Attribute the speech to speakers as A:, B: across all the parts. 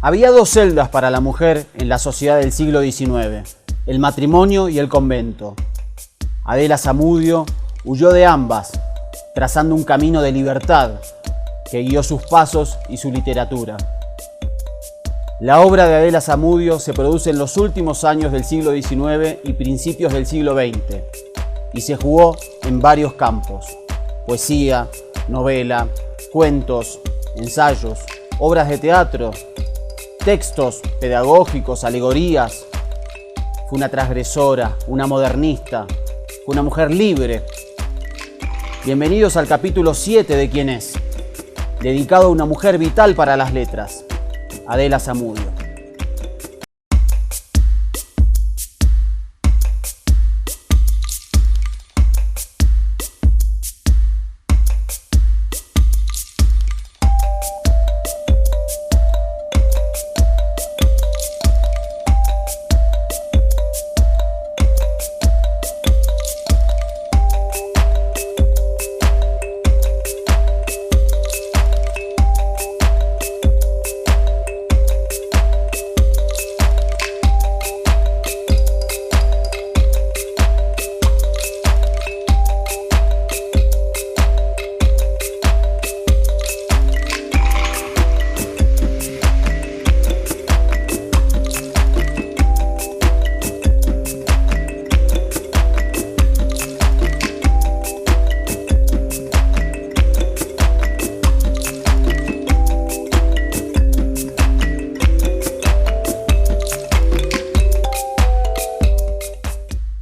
A: Había dos celdas para la mujer en la sociedad del siglo XIX, el matrimonio y el convento. Adela Zamudio huyó de ambas, trazando un camino de libertad que guió sus pasos y su literatura. La obra de Adela Zamudio se produce en los últimos años del siglo XIX y principios del siglo XX, y se jugó en varios campos: poesía, novela, cuentos, ensayos, obras de teatro, textos pedagógicos, alegorías. Fue una transgresora, una modernista, fue una mujer libre. Bienvenidos al capítulo 7 de ¿Quién es?, dedicado a una mujer vital para las letras, Adela Zamudio.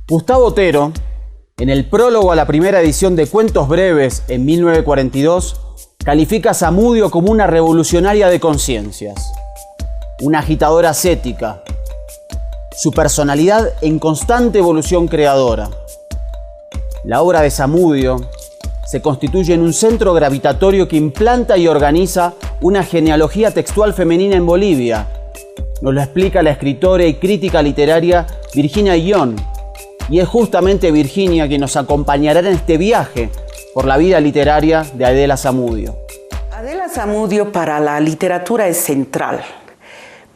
A: Gustavo Otero, en el prólogo a la primera edición de Cuentos Breves en 1942, califica a Zamudio como una revolucionaria de conciencias, una agitadora ascética, su personalidad en constante evolución creadora. La obra de Zamudio se constituye en un centro gravitatorio que implanta y organiza una genealogía textual femenina en Bolivia. Nos lo explica la escritora y crítica literaria Virginia Guión, y es justamente Virginia quien nos acompañará en este viaje por la vida literaria de Adela Zamudio.
B: Adela Zamudio para la literatura es central,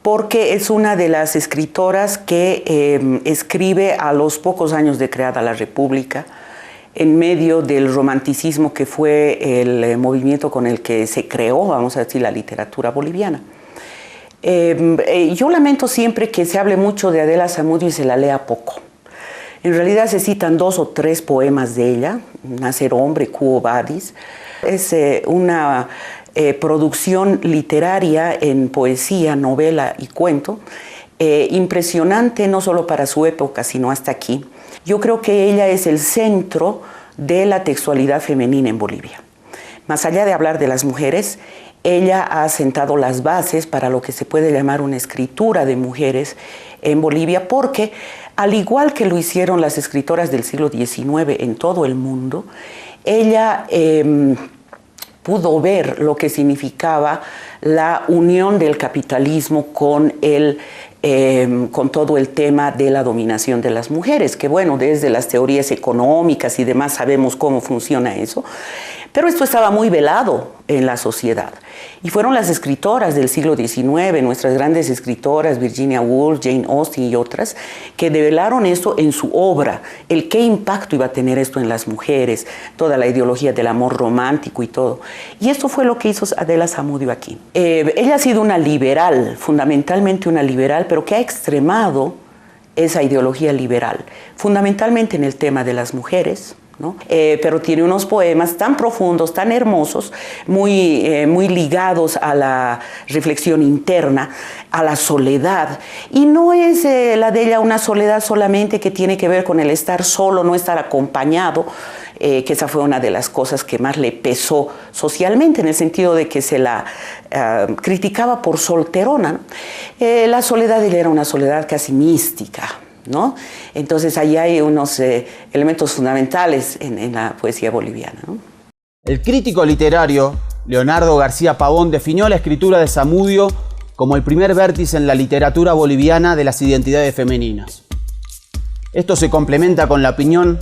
B: porque es una de las escritoras que escribe a los pocos años de creada la República, en medio del romanticismo que fue el movimiento con el que se creó, vamos a decir, la literatura boliviana. Yo lamento siempre que se hable mucho de Adela Zamudio y se la lea poco. En realidad se citan 2 o 3 poemas de ella: Nacer hombre, Quo vadis. Es una producción literaria en poesía, novela y cuento, impresionante no solo para su época, sino hasta aquí. Yo creo que ella es el centro de la textualidad femenina en Bolivia. Más allá de hablar de las mujeres, ella ha sentado las bases para lo que se puede llamar una escritura de mujeres en Bolivia, porque al igual que lo hicieron las escritoras del siglo XIX en todo el mundo, ella pudo ver lo que significaba la unión del capitalismo con todo el tema de la dominación de las mujeres, que bueno, desde las teorías económicas y demás sabemos cómo funciona eso, pero esto estaba muy velado en la sociedad. Y fueron las escritoras del siglo XIX, nuestras grandes escritoras, Virginia Woolf, Jane Austen y otras, que develaron esto en su obra, el qué impacto iba a tener esto en las mujeres, toda la ideología del amor romántico y todo. Y esto fue lo que hizo Adela Zamudio aquí. Ella ha sido una liberal, fundamentalmente una liberal, pero que ha extremado esa ideología liberal, fundamentalmente en el tema de las mujeres, ¿no? Pero tiene unos poemas tan profundos, tan hermosos, muy ligados a la reflexión interna, a la soledad. Y no es la de ella una soledad solamente que tiene que ver con el estar solo, no estar acompañado, que esa fue una de las cosas que más le pesó socialmente, en el sentido de que se la criticaba por solterona, ¿no? La soledad de ella era una soledad casi mística, ¿no? Entonces ahí hay unos elementos fundamentales en la poesía boliviana, ¿no?
A: El crítico literario Leonardo García Pavón definió la escritura de Zamudio como el primer vértice en la literatura boliviana de las identidades femeninas. Esto se complementa con la opinión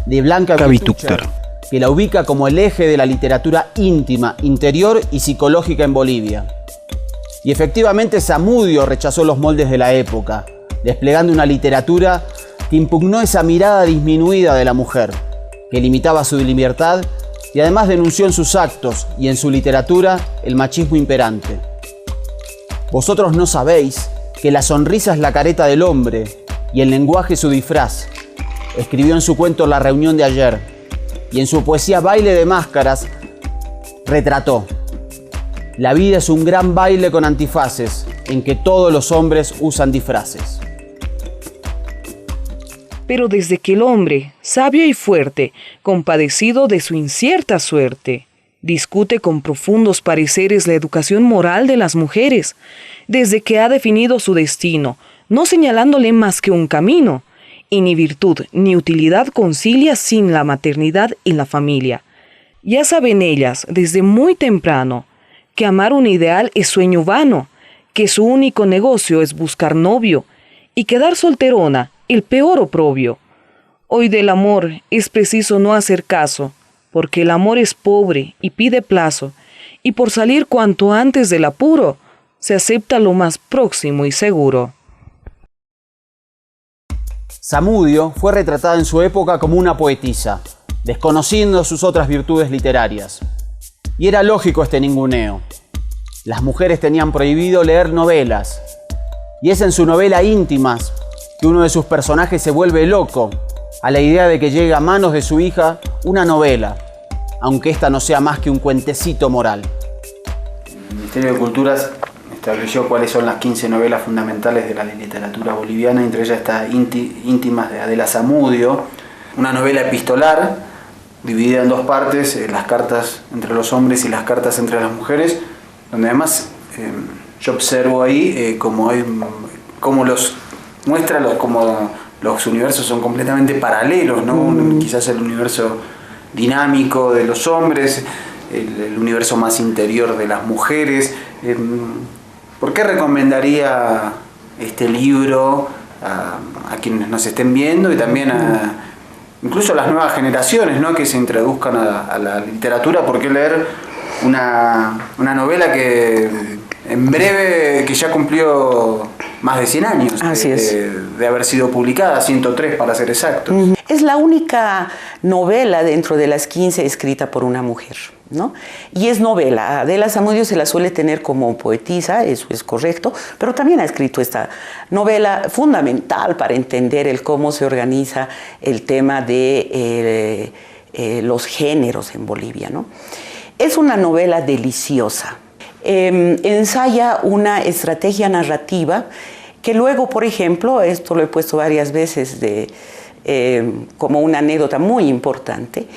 A: de Blanca Vitúcher, que la ubica como el eje de la literatura íntima, interior y psicológica en Bolivia. Y efectivamente Zamudio rechazó los moldes de la época, desplegando una literatura que impugnó esa mirada disminuida de la mujer, que limitaba su libertad y además denunció en sus actos y en su literatura el machismo imperante. Vosotros no sabéis que la sonrisa es la careta del hombre y el lenguaje su disfraz, escribió en su cuento La reunión de ayer, y en su poesía Baile de máscaras retrató: la vida es un gran baile con antifaces, en que todos los hombres usan disfraces.
C: Pero desde que el hombre, sabio y fuerte, compadecido de su incierta suerte, discute con profundos pareceres la educación moral de las mujeres, desde que ha definido su destino, no señalándole más que un camino, y ni virtud ni utilidad concilia sin la maternidad y la familia. Ya saben ellas, desde muy temprano, que amar un ideal es sueño vano, que su único negocio es buscar novio, y quedar solterona, el peor oprobio. Hoy del amor es preciso no hacer caso, porque el amor es pobre y pide plazo, y por salir cuanto antes del apuro, se acepta lo más próximo y seguro.
A: Zamudio fue retratada en su época como una poetisa, desconociendo sus otras virtudes literarias. Y era lógico este ninguneo. Las mujeres tenían prohibido leer novelas, y es en su novela Íntimas que uno de sus personajes se vuelve loco a la idea de que llegue a manos de su hija una novela, aunque esta no sea más que un cuentecito moral.
D: El Ministerio de Culturas estableció cuáles son las 15 novelas fundamentales de la literatura boliviana, entre ellas está Íntimas de Adela Zamudio, una novela epistolar dividida en dos partes, las cartas entre los hombres y las cartas entre las mujeres, donde además yo observo ahí como los universos son completamente paralelos, ¿no? Quizás el universo dinámico de los hombres, el universo más interior de las mujeres. ¿Por qué recomendaría este libro a quienes nos estén viendo y también incluso a las nuevas generaciones, ¿no? Que se introduzcan a la literatura? ¿Por qué leer una novela que en breve, que ya cumplió más de 100 años de haber sido publicada, 103 para ser exactos?
B: Es la única novela dentro de las 15 escrita por una mujer, ¿no? Y es novela. Adela Zamudio se la suele tener como poetisa, eso es correcto, pero también ha escrito esta novela fundamental para entender cómo se organiza el tema de los géneros en Bolivia, ¿no? Es una novela deliciosa. Ensaya una estrategia narrativa que luego, por ejemplo, esto lo he puesto varias veces como una anécdota muy importante,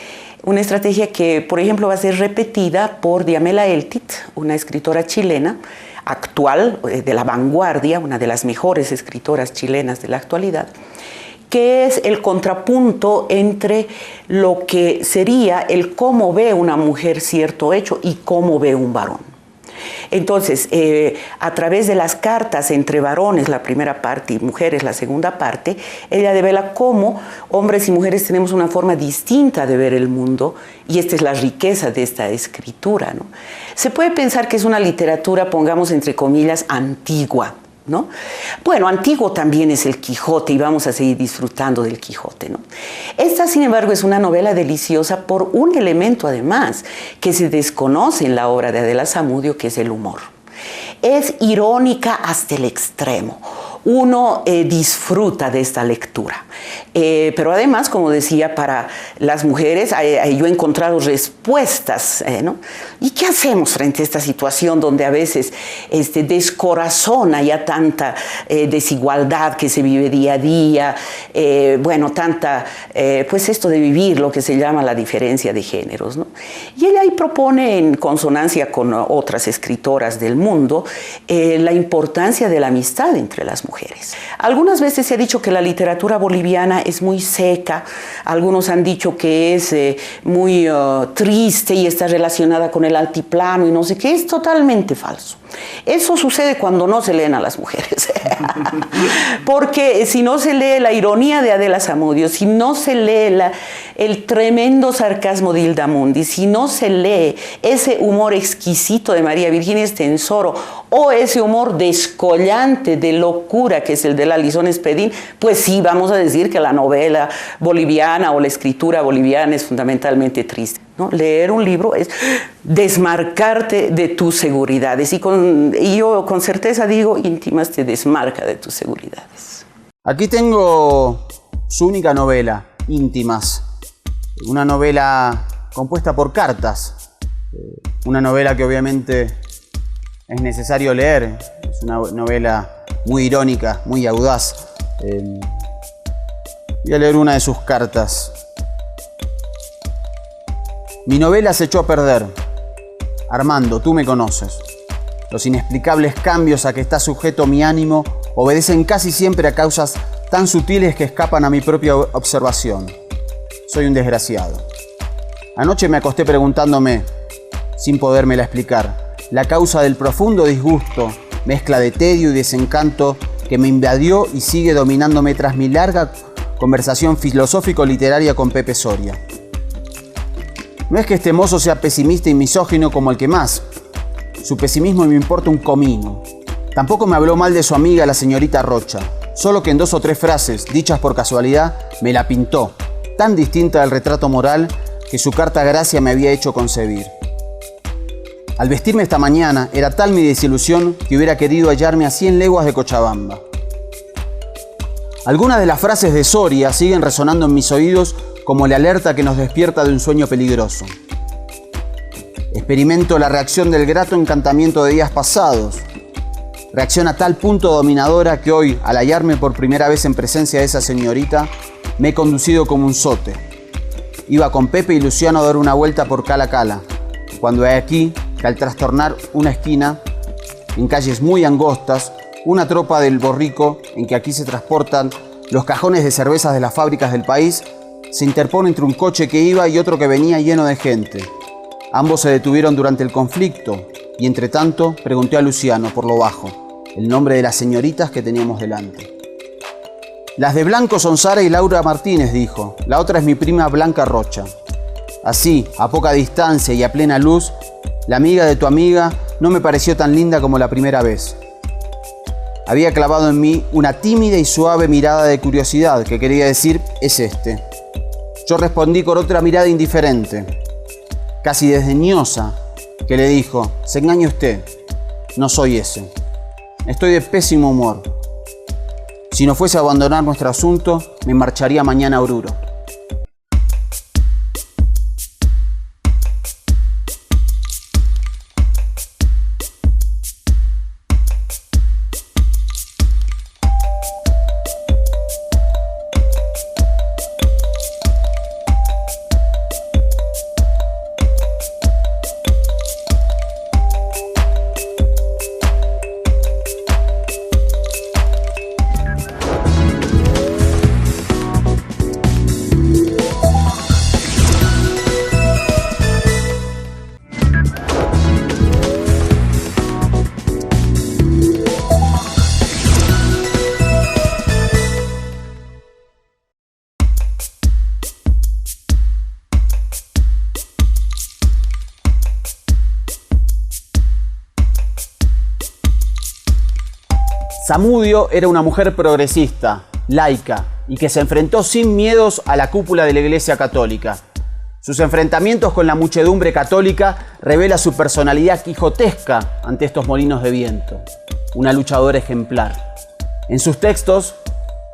B: una estrategia que, por ejemplo, va a ser repetida por Diamela Eltit, una escritora chilena actual, de la vanguardia, una de las mejores escritoras chilenas de la actualidad, que es el contrapunto entre lo que sería el cómo ve una mujer cierto hecho y cómo ve un varón. Entonces, a través de las cartas entre varones, la primera parte, y mujeres, la segunda parte, ella devela cómo hombres y mujeres tenemos una forma distinta de ver el mundo, y esta es la riqueza de esta escritura, ¿no? Se puede pensar que es una literatura, pongamos entre comillas, antigua, ¿no? Bueno, antiguo también es el Quijote y vamos a seguir disfrutando del Quijote, ¿no? Esta, sin embargo, es una novela deliciosa por un elemento, además, que se desconoce en la obra de Adela Zamudio, que es el humor. Es irónica hasta el extremo. Uno disfruta de esta lectura. Pero además, como decía, para las mujeres yo he encontrado respuestas, ¿no? ¿Y qué hacemos frente a esta situación donde a veces descorazona ya tanta desigualdad que se vive día a día? Pues esto de vivir lo que se llama la diferencia de géneros, ¿no? Y ella ahí propone, en consonancia con otras escritoras del mundo, la importancia de la amistad entre las mujeres. Algunas veces se ha dicho que la literatura boliviana es muy seca, algunos han dicho que es muy triste y está relacionada con el altiplano y no sé qué, es totalmente falso. Eso sucede cuando no se leen a las mujeres. Porque si no se lee la ironía de Adela Zamudio, si no se lee el tremendo sarcasmo de Hilda Mundi, si no se lee ese humor exquisito de María Virginia Estensoro o ese humor descollante de locura que es el de la Alison Espedín, pues sí, vamos a decir que la novela boliviana o la escritura boliviana es fundamentalmente triste, ¿no? Leer un libro es desmarcarte de tus seguridades y yo con certeza digo, Íntimas te desmarca de tus seguridades.
A: Aquí tengo su única novela, Íntimas, una novela compuesta por cartas, una novela que obviamente es necesario leer, es una novela muy irónica, muy audaz. Voy a leer una de sus cartas. Mi novela se echó a perder. Armando, tú me conoces. Los inexplicables cambios a que está sujeto mi ánimo obedecen casi siempre a causas tan sutiles que escapan a mi propia observación. Soy un desgraciado. Anoche me acosté preguntándome, sin podérmela explicar, la causa del profundo disgusto, mezcla de tedio y desencanto que me invadió y sigue dominándome tras mi larga conversación filosófico-literaria con Pepe Soria. No es que este mozo sea pesimista y misógino como el que más. Su pesimismo me importa un comino. Tampoco me habló mal de su amiga la señorita Rocha, solo que en 2 o 3 frases, dichas por casualidad, me la pintó, tan distinta del retrato moral que su carta gracia me había hecho concebir. Al vestirme esta mañana, era tal mi desilusión que hubiera querido hallarme a 100 leguas de Cochabamba. Algunas de las frases de Soria siguen resonando en mis oídos como la alerta que nos despierta de un sueño peligroso. Experimento la reacción del grato encantamiento de días pasados. Reacción a tal punto dominadora que hoy, al hallarme por primera vez en presencia de esa señorita, me he conducido como un zote. Iba con Pepe y Luciano a dar una vuelta por Cala Cala, cuando he aquí que al trastornar una esquina, en calles muy angostas, una tropa del Borrico, en que aquí se transportan los cajones de cervezas de las fábricas del país, se interpone entre un coche que iba y otro que venía lleno de gente. Ambos se detuvieron durante el conflicto y, entre tanto, pregunté a Luciano, por lo bajo, el nombre de las señoritas que teníamos delante. Las de blanco son Sara y Laura Martínez, dijo. La otra es mi prima Blanca Rocha. Así, a poca distancia y a plena luz, la amiga de tu amiga no me pareció tan linda como la primera vez. Había clavado en mí una tímida y suave mirada de curiosidad que quería decir, es este. Yo respondí con otra mirada indiferente, casi desdeñosa, que le dijo, se engaña usted, no soy ese. Estoy de pésimo humor. Si no fuese a abandonar nuestro asunto, me marcharía mañana a Oruro. Zamudio era una mujer progresista, laica, y que se enfrentó sin miedos a la cúpula de la Iglesia Católica. Sus enfrentamientos con la muchedumbre católica revela su personalidad quijotesca ante estos molinos de viento. Una luchadora ejemplar. En sus textos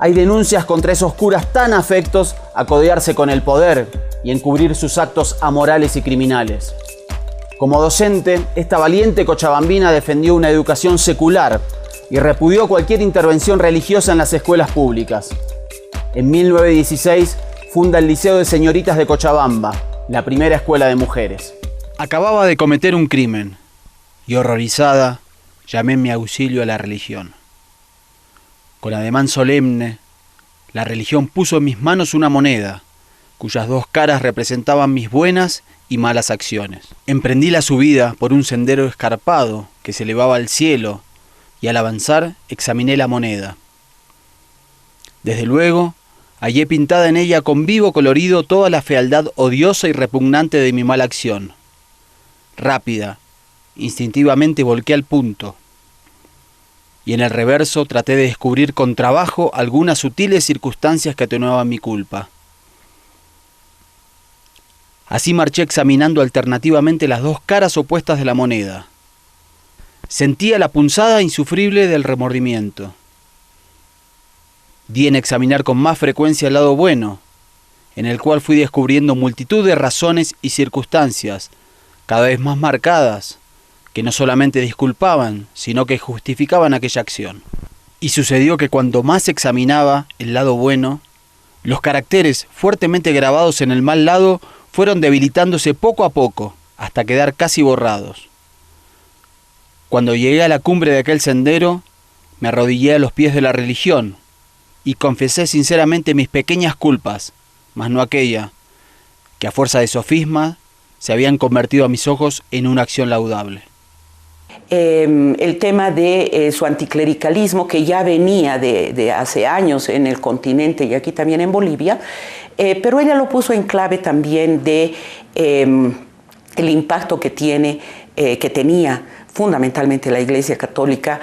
A: hay denuncias contra esos curas tan afectos a codearse con el poder y encubrir sus actos amorales y criminales. Como docente, esta valiente cochabambina defendió una educación secular y repudió cualquier intervención religiosa en las escuelas públicas. En 1916 funda el Liceo de Señoritas de Cochabamba, la primera escuela de mujeres.
E: Acababa de cometer un crimen y, horrorizada, llamé en mi auxilio a la religión. Con ademán solemne, la religión puso en mis manos una moneda, cuyas 2 caras representaban mis buenas y malas acciones. Emprendí la subida por un sendero escarpado que se elevaba al cielo, y al avanzar examiné la moneda. Desde luego, hallé pintada en ella con vivo colorido toda la fealdad odiosa y repugnante de mi mala acción. Rápida, instintivamente volqué al punto. y en el reverso traté de descubrir con trabajo algunas sutiles circunstancias que atenuaban mi culpa. Así marché examinando alternativamente las dos caras opuestas de la moneda. Sentía la punzada insufrible del remordimiento. Di en examinar con más frecuencia el lado bueno, en el cual fui descubriendo multitud de razones y circunstancias, cada vez más marcadas, que no solamente disculpaban, sino que justificaban aquella acción. Y sucedió que cuanto más examinaba el lado bueno, los caracteres fuertemente grabados en el mal lado fueron debilitándose poco a poco, hasta quedar casi borrados. Cuando llegué a la cumbre de aquel sendero, me arrodillé a los pies de la religión y confesé sinceramente mis pequeñas culpas, mas no aquella, que a fuerza de sofisma se habían convertido a mis ojos en una acción laudable.
B: El tema de su anticlericalismo, que ya venía de hace años en el continente y aquí también en Bolivia, pero ella lo puso en clave también de el impacto que tenía fundamentalmente la Iglesia Católica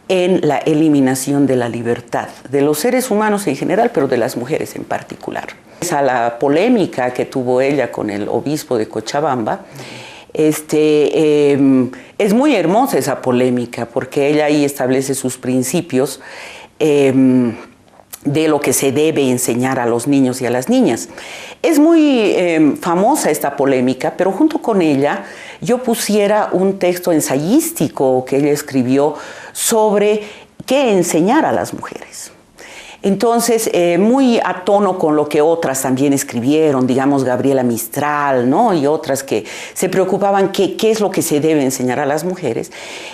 B: en la eliminación de la libertad de los seres humanos en general, pero de las mujeres en particular. A la polémica que tuvo ella con el obispo de Cochabamba, es muy hermosa esa polémica, porque ella ahí establece sus principios de lo que se debe enseñar a los niños y a las niñas. Es muy famosa esta polémica, pero junto con ella yo pusiera un texto ensayístico que ella escribió sobre qué enseñar a las mujeres. Entonces, muy a tono con lo que otras también escribieron, digamos Gabriela Mistral, ¿no? Y otras que se preocupaban qué es lo que se debe enseñar a las mujeres.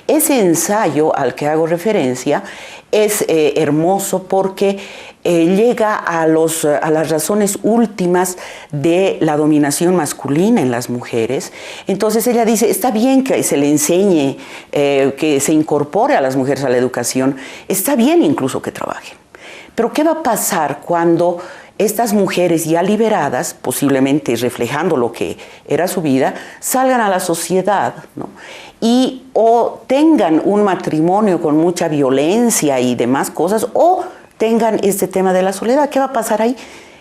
B: Ese ensayo al que hago referencia es hermoso porque llega a las razones últimas de la dominación masculina en las mujeres. Entonces ella dice, está bien que se le enseñe, que se incorpore a las mujeres a la educación, está bien incluso que trabajen. Pero ¿qué va a pasar cuando estas mujeres ya liberadas, posiblemente reflejando lo que era su vida, salgan a la sociedad, ¿no? Y o tengan un matrimonio con mucha violencia y demás cosas, o tengan este tema de la soledad? ¿Qué va a pasar ahí?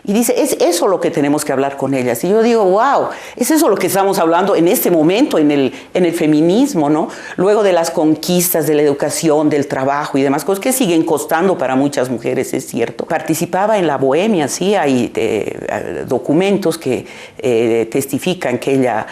B: Y dice, es eso lo que tenemos que hablar con ellas. Y yo digo, wow, es eso lo que estamos hablando en este momento, en el feminismo, ¿no? Luego de las conquistas de la educación, del trabajo y demás cosas que siguen costando para muchas mujeres, es cierto. Participaba en la bohemia, sí, hay documentos que testifican que ella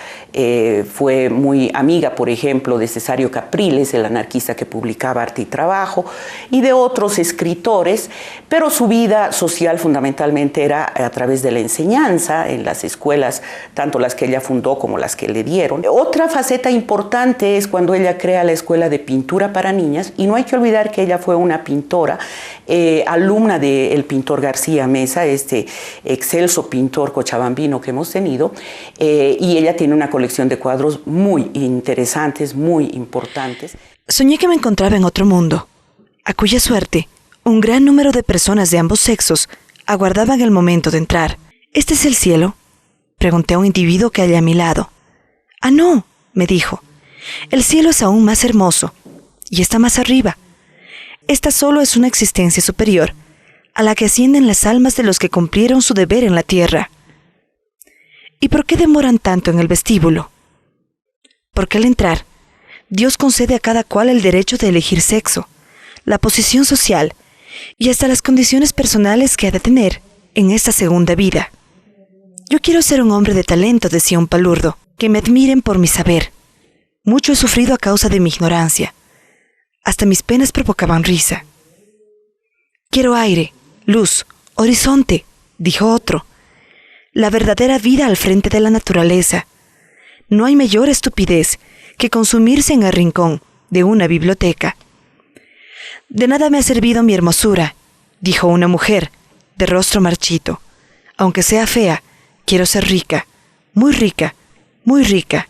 B: fue muy amiga, por ejemplo, de Cesario Capriles, el anarquista que publicaba Arte y Trabajo, y de otros escritores, pero su vida social fundamentalmente era a través de la enseñanza en las escuelas, tanto las que ella fundó como las que le dieron. Otra faceta importante es cuando ella crea la Escuela de Pintura para Niñas, y no hay que olvidar que ella fue una pintora, alumna del pintor García Mesa, este excelso pintor cochabambino que hemos tenido, y ella tiene una colección de cuadros muy interesantes, muy importantes.
F: Soñé que me encontraba en otro mundo, a cuya suerte un gran número de personas de ambos sexos aguardaban el momento de entrar. ¿Este es el cielo?, pregunté a un individuo que hallé a mi lado. Ah, no, me dijo. El cielo es aún más hermoso y está más arriba. Esta solo es una existencia superior a la que ascienden las almas de los que cumplieron su deber en la tierra. ¿Y por qué demoran tanto en el vestíbulo? Porque al entrar, Dios concede a cada cual el derecho de elegir sexo, la posición social y hasta las condiciones personales que ha de tener en esta segunda vida. Yo quiero ser un hombre de talento, decía un palurdo, que me admiren por mi saber. Mucho he sufrido a causa de mi ignorancia. Hasta mis penas provocaban risa. Quiero aire, luz, horizonte, dijo otro. La verdadera vida al frente de la naturaleza. No hay mayor estupidez que consumirse en el rincón de una biblioteca. De nada me ha servido mi hermosura, dijo una mujer, de rostro marchito. Aunque sea fea, quiero ser rica, muy rica, muy rica.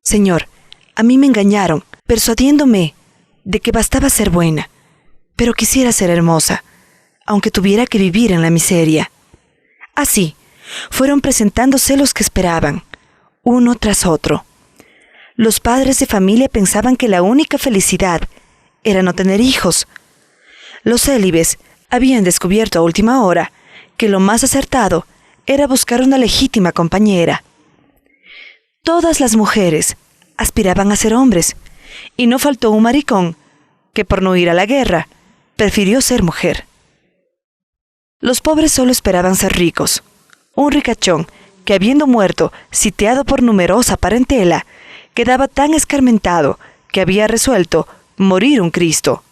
F: Señor, a mí me engañaron, persuadiéndome de que bastaba ser buena, pero quisiera ser hermosa, aunque tuviera que vivir en la miseria. Así, fueron presentándose los que esperaban, uno tras otro. Los padres de familia pensaban que la única felicidad era no tener hijos. Los célibes habían descubierto a última hora que lo más acertado era buscar una legítima compañera. Todas las mujeres aspiraban a ser hombres, y no faltó un maricón que por no ir a la guerra prefirió ser mujer. Los pobres solo esperaban ser ricos. Un ricachón que, habiendo muerto, sitiado por numerosa parentela, quedaba tan escarmentado que había resuelto morir un Cristo.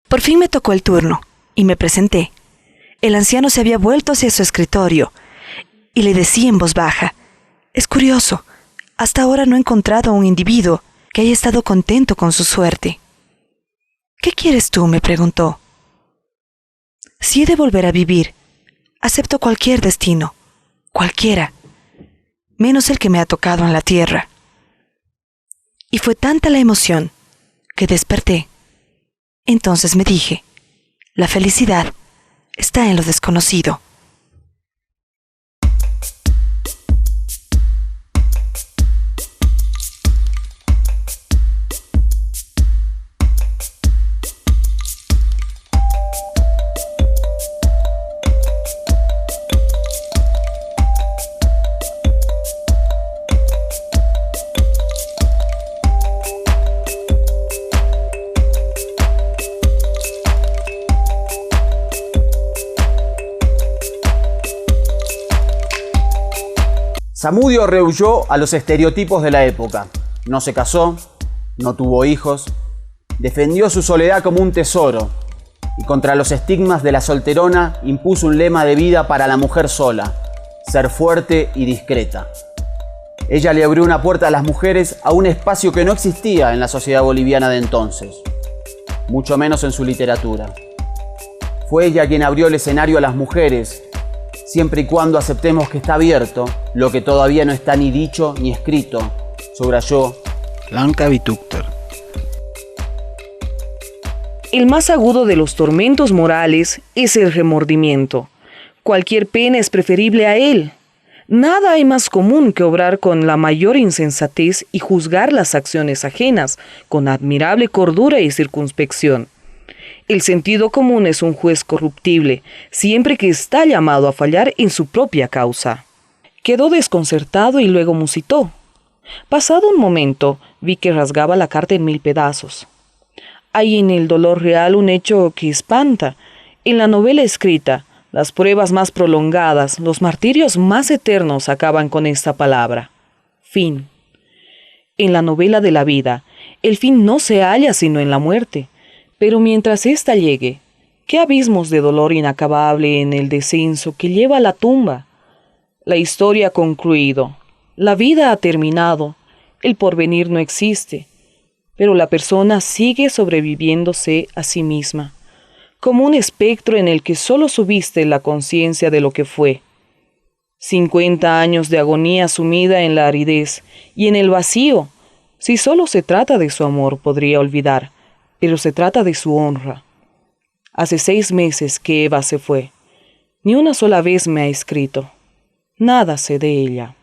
F: Por fin me tocó el turno, y me presenté. El anciano se había vuelto hacia su escritorio, y le decía en voz baja: «Es curioso, hasta ahora no he encontrado a un individuo que haya estado contento con su suerte». «¿Qué quieres tú?», me preguntó. «Si he de volver a vivir, acepto cualquier destino, cualquiera, menos el que me ha tocado en la tierra». Y fue tanta la emoción que desperté. Entonces me dije: la felicidad está en lo desconocido.
A: Zamudio rehuyó a los estereotipos de la época. No se casó, no tuvo hijos, defendió su soledad como un tesoro y contra los estigmas de la solterona impuso un lema de vida para la mujer sola: ser fuerte y discreta. Ella le abrió una puerta a las mujeres a un espacio que no existía en la sociedad boliviana de entonces, mucho menos en su literatura. Fue ella quien abrió el escenario a las mujeres, siempre y cuando aceptemos que está abierto lo que todavía no está ni dicho ni escrito, subrayó
E: Blanca Vitúcter.
C: El más agudo de los tormentos morales es el remordimiento. Cualquier pena es preferible a él. Nada hay más común que obrar con la mayor insensatez y juzgar las acciones ajenas con admirable cordura y circunspección. El sentido común es un juez corruptible, siempre que está llamado a fallar en su propia causa. Quedó desconcertado y luego musitó. Pasado un momento, vi que rasgaba la carta en 1000 pedazos. Hay en el dolor real un hecho que espanta. En la novela escrita, las pruebas más prolongadas, los martirios más eternos acaban con esta palabra: fin. En la novela de la vida, el fin no se halla sino en la muerte. Pero mientras ésta llegue, ¿qué abismos de dolor inacabable en el descenso que lleva a la tumba? La historia ha concluido, la vida ha terminado, el porvenir no existe, pero la persona sigue sobreviviéndose a sí misma, como un espectro en el que solo subiste la conciencia de lo que fue. 50 años de agonía sumida en la aridez y en el vacío. Si solo se trata de su amor, podría olvidar, pero se trata de su honra. Hace 6 meses que Eva se fue. Ni una sola vez me ha escrito. Nada sé de ella.